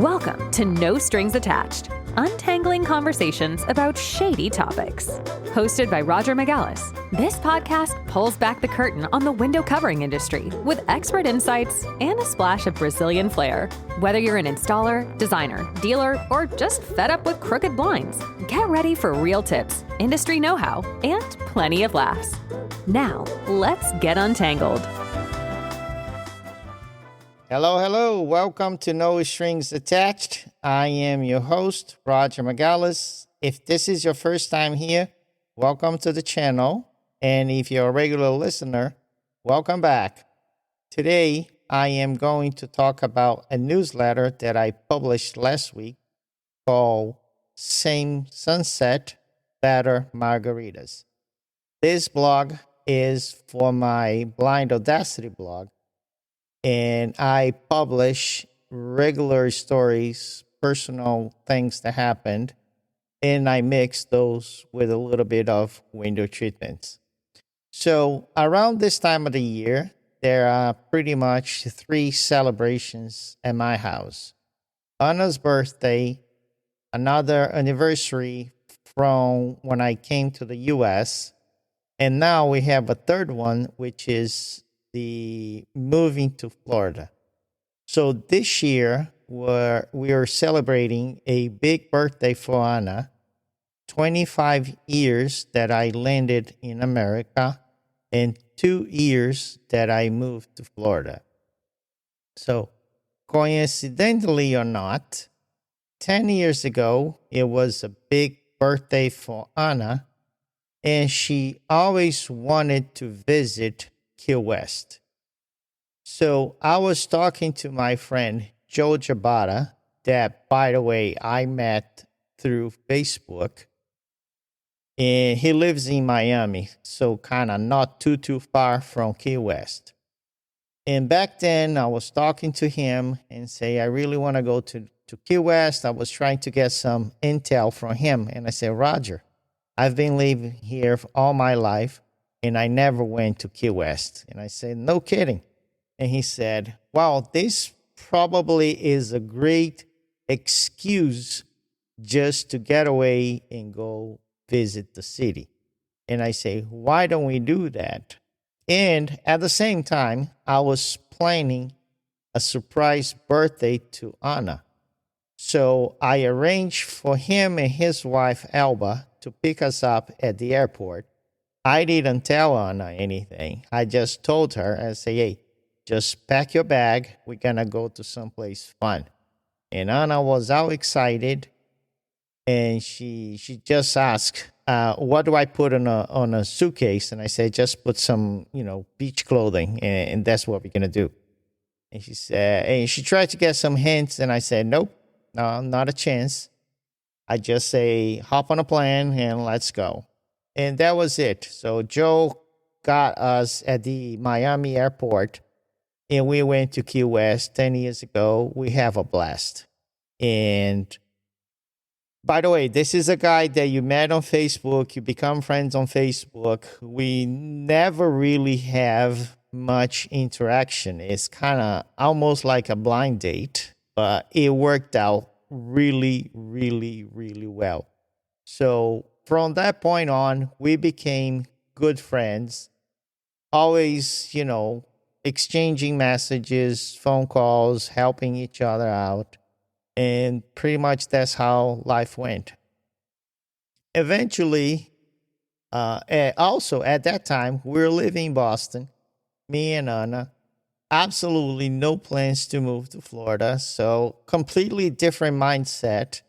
Welcome to No Strings Attached, untangling conversations about shady topics. Hosted by Roger Magalhães, this podcast pulls back the curtain on the window covering industry with expert insights and a splash of Brazilian flair. Whether you're an installer, designer, dealer, or just fed up with crooked blinds, get ready for real tips, industry know-how, and plenty of laughs. Now, let's get untangled. Hello. Welcome to No Strings Attached. I am your host, Roger Magalhães. If this is your first time here, welcome to the channel. And if you're a regular listener, welcome back. Today, I am going to talk about a newsletter that I published last week called Same Sunset, Better Margaritas. This blog is for my Blind Audacity blog. And I publish regular stories, personal things that happened, and I mix those with a little bit of window treatments. So around this time of the year, there are pretty much 3 celebrations at my house. Anna's birthday, another anniversary from when I came to the U.S., and now we have a third one, which is the moving to Florida. So this year, we are celebrating a big birthday for Anna, 25 years that I landed in America, and 2 years that I moved to Florida. So coincidentally or not, 10 years ago, it was a big birthday for Anna, and she always wanted to visit Key West. So I was talking to my friend Joe Jabata, that, by the way, I met through Facebook, and he lives in Miami, so kind of not too far from Key West. And back then, I was talking to him and say, I really want to go to Key West. I was trying to get some intel from him, and I said, Roger, I've been living here for all my life, and I never went to Key West. And I said, no kidding. And he said, well, this probably is a great excuse just to get away and go visit the city. And I say, why don't we do that? And at the same time, I was planning a surprise birthday to Anna. So I arranged for him and his wife, Alba, to pick us up at the airport. I didn't tell Anna anything. I just told her, I say, hey, just pack your bag. We're going to go to someplace fun. And Anna was all excited. And she just asked, what do I put on a suitcase? And I said, just put some, beach clothing. And that's what we're going to do. And she said, and she tried to get some hints. And I said, nope, no, not a chance. I just say, hop on a plane and let's go. And that was it. So Joe got us at the Miami airport, and we went to Key West 10 years ago. We have a blast. And by the way, this is a guy that you met on Facebook. You become friends on Facebook. We never really have much interaction. It's kind of almost like a blind date, but it worked out really well. So from that point on, we became good friends, always, exchanging messages, phone calls, helping each other out. And pretty much that's how life went. Eventually, also at that time, we were living in Boston, me and Anna. Absolutely no plans to move to Florida. So completely different mindset.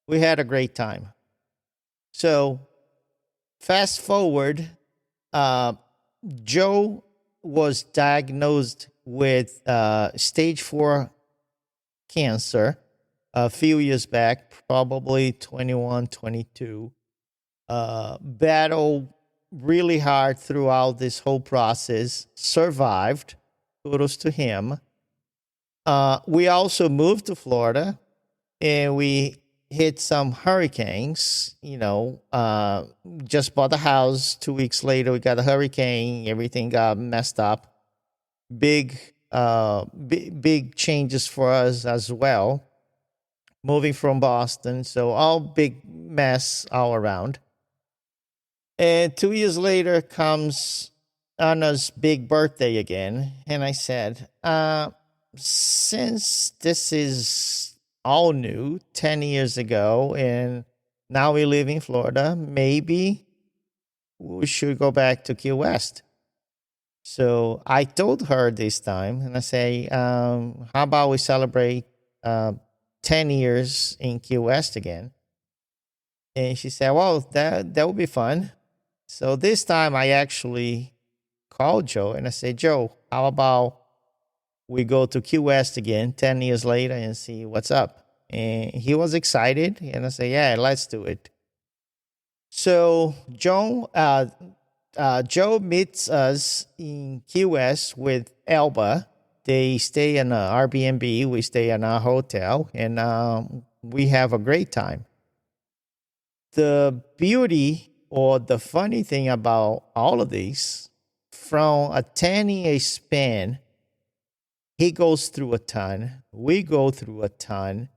We had a great time. So fast forward, Joe was diagnosed with stage 4 cancer a few years back, probably 21, 22. Battled really hard throughout this whole process, survived, kudos to him. We also moved to Florida, and we hit some hurricanes, just bought the house. 2 weeks later, we got a hurricane. Everything got messed up. Big changes for us as well. moving from Boston. So all big mess all around. And 2 years later comes Anna's big birthday again. And I said, since this is all new 10 years ago and now we live in Florida, maybe we should go back to Key West. So I told her this time, and I say, how about we celebrate 10 years in Key West again? And she said, well, that would be fun. So this time I actually called Joe and I said, Joe, how about we go to Key West again 10 years later and see what's up? And he was excited. And I said, yeah, let's do it. So Joe meets us in Key West with Elba. They stay in an Airbnb. We stay in a hotel, and we have a great time. The beauty or the funny thing about all of these, from a 10-year span, he goes through a ton. We go through a ton.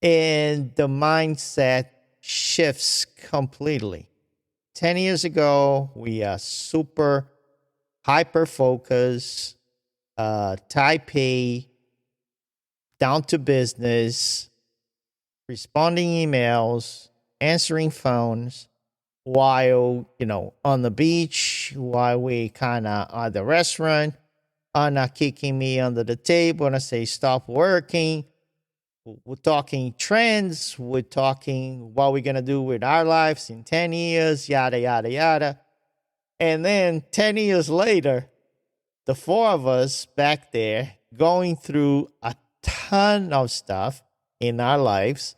And the mindset shifts completely. 10 years ago, we are super hyper-focused, type A, down to business, responding emails, answering phones, while, on the beach, while we kind of at the restaurant, Anna kicking me under the table and I say, stop working. We're talking trends. We're talking what we're going to do with our lives in 10 years, yada, yada, yada. And then 10 years later, the four of us back there going through a ton of stuff in our lives.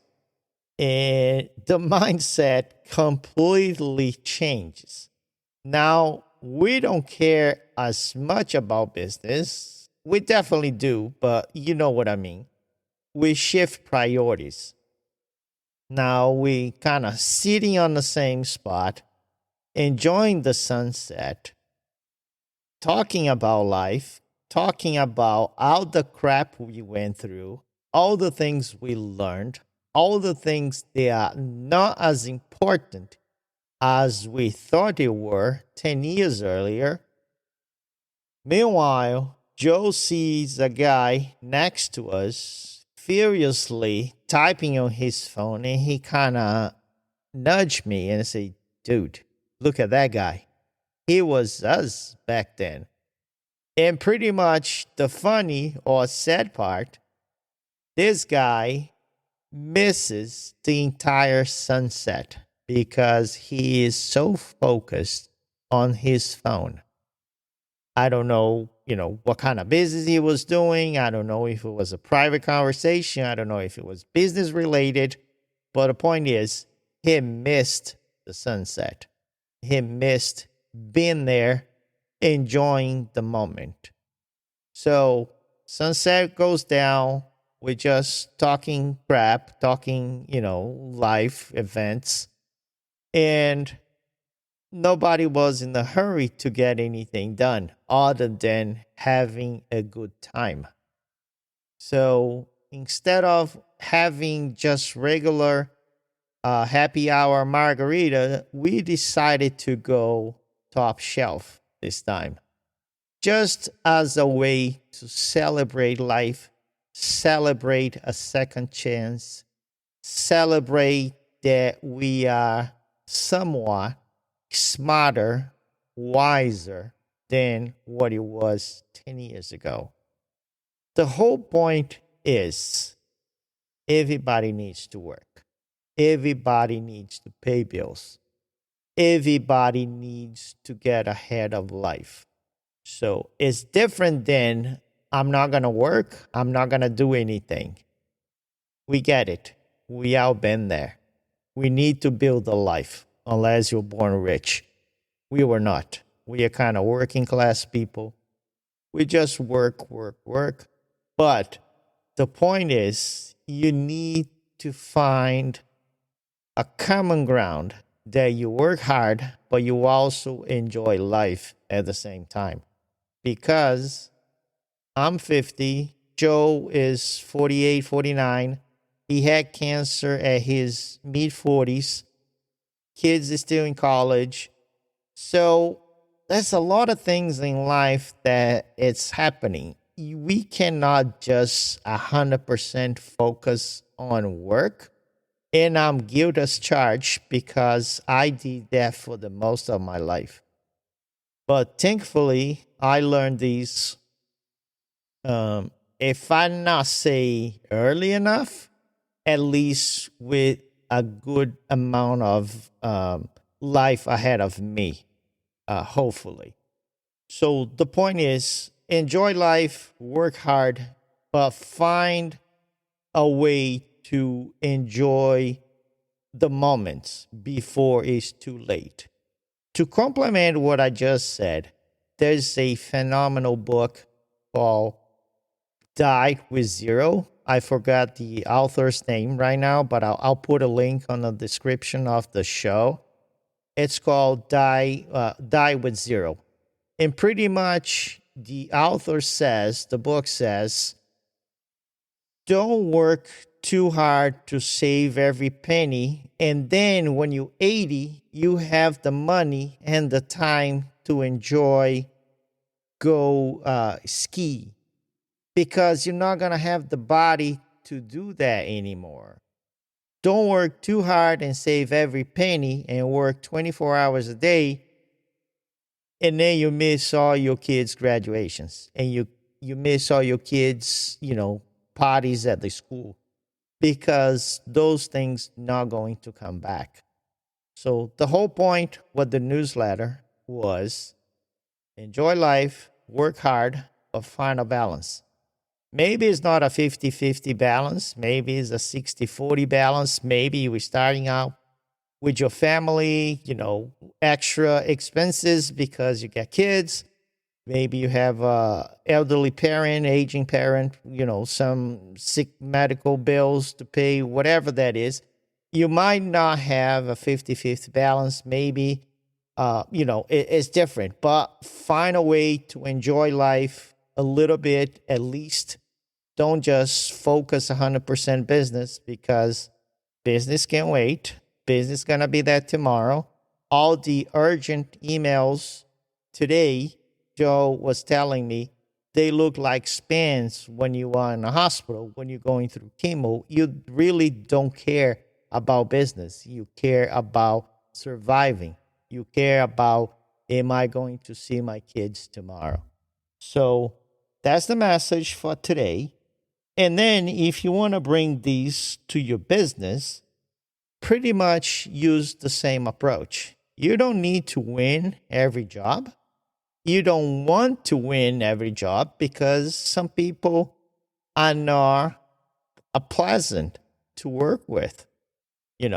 And the mindset completely changes. Now, we don't care as much about business. We definitely do, but you know what I mean. We shift priorities. Now we kind of sitting on the same spot, enjoying the sunset, talking about life, talking about all the crap we went through, all the things we learned, all the things that are not as important as we thought they were 10 years earlier. Meanwhile, Joe sees a guy next to us furiously typing on his phone, and he kind of nudged me and said, dude, look at that guy. He was us back then. And pretty much the funny or sad part, this guy misses the entire sunset because he is so focused on his phone. I don't know, what kind of business he was doing. I don't know if it was a private conversation. I don't know if it was business related. But the point is, he missed the sunset. He missed being there, enjoying the moment. So sunset goes down. We're just talking crap, talking, life events. And nobody was in a hurry to get anything done other than having a good time. So instead of having just regular happy hour margarita, we decided to go top shelf this time. Just as a way to celebrate life, celebrate a second chance, celebrate that we are somewhat smarter, wiser than what it was 10 years ago. The whole point is everybody needs to work. Everybody needs to pay bills. Everybody needs to get ahead of life. So it's different than I'm not going to work. I'm not going to do anything. We get it. We all been there. We need to build a life. Unless you're born rich. We were not. We are kind of working class people. We just work. But the point is, you need to find a common ground that you work hard, but you also enjoy life at the same time. Because I'm 50, Joe is 48, 49. He had cancer at his mid-40s. Kids are still in college. So there's a lot of things in life that it's happening. We cannot just 100% focus on work. And I'm guilty as charged because I did that for the most of my life. But thankfully, I learned these, if I not say early enough, at least with a good amount of life ahead of me, hopefully. So the point is, enjoy life, work hard, but find a way to enjoy the moments before it's too late. To complement what I just said, there's a phenomenal book called Die with Zero. I forgot the author's name right now, but I'll put a link on the description of the show. It's called Die with Zero. And pretty much the author says, the book says, don't work too hard to save every penny. And then when you're 80, you have the money and the time to go ski. Because you're not going to have the body to do that anymore. Don't work too hard and save every penny and work 24 hours a day. And then you miss all your kids' graduations. And you miss all your kids', parties at the school. Because those things not going to come back. So the whole point with the newsletter was enjoy life, work hard, but find a balance. Maybe it's not a 50-50 balance. Maybe it's a 60-40 balance. Maybe we're starting out with your family, extra expenses because you got kids. Maybe you have a elderly parent, aging parent, some sick medical bills to pay, whatever that is. You might not have a 50-50 balance. Maybe, it's different. But find a way to enjoy life a little bit at least. Don't just focus 100% business because business can wait. Business is going to be there tomorrow. All the urgent emails today, Joe was telling me, they look like spams when you are in a hospital, when you're going through chemo. You really don't care about business. You care about surviving. You care about, am I going to see my kids tomorrow? So that's the message for today. And then if you want to bring these to your business, pretty much use the same approach. You don't need to win every job. You don't want to win every job because some people are not pleasant to work with. I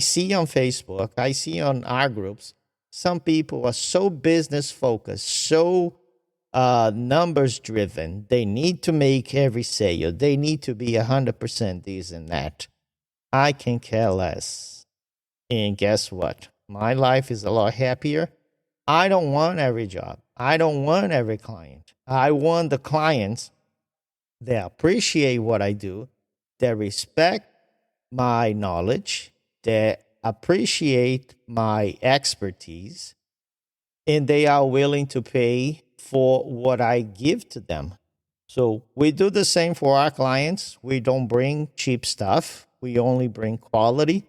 see on Facebook, I see on our groups, some people are so business focused, so numbers driven. They need to make every sale. They need to be 100% this and that. I can care less. And guess what? My life is a lot happier. I don't want every job. I don't want every client. I want the clients that appreciate what I do, that respect my knowledge, that appreciate my expertise, and they are willing to pay for what I give to them. So we do the same for our clients. We don't bring cheap stuff. We only bring quality.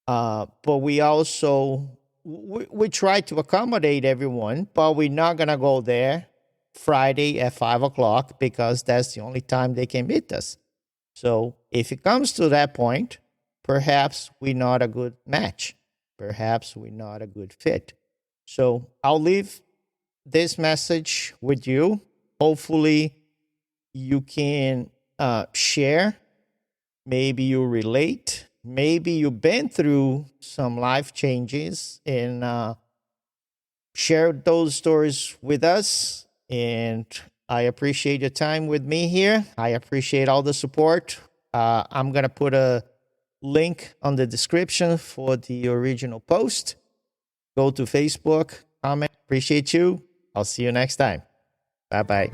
But we also, we try to accommodate everyone, but we're not going to go there Friday at 5 o'clock because that's the only time they can meet us. So if it comes to that point, perhaps we're not a good match. Perhaps we're not a good fit. So I'll leave this message with you. Hopefully you can share. Maybe you relate. Maybe you've been through some life changes and share those stories with us. And I appreciate your time with me here. I appreciate all the support. I'm going to put a link on the description for the original post. Go to Facebook, comment. Appreciate you. I'll see you next time. Bye-bye.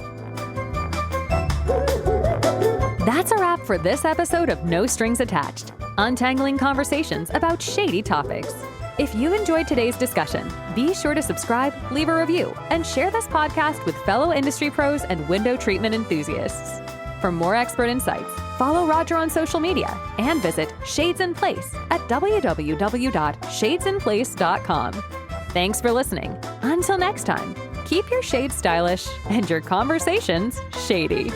That's a wrap for this episode of No Strings Attached, untangling conversations about shady topics. If you enjoyed today's discussion, be sure to subscribe, leave a review, and share this podcast with fellow industry pros and window treatment enthusiasts. For more expert insights, follow Roger on social media and visit Shades in Place at www.shadesinplace.com. Thanks for listening. Until next time, keep your shades stylish and your conversations shady.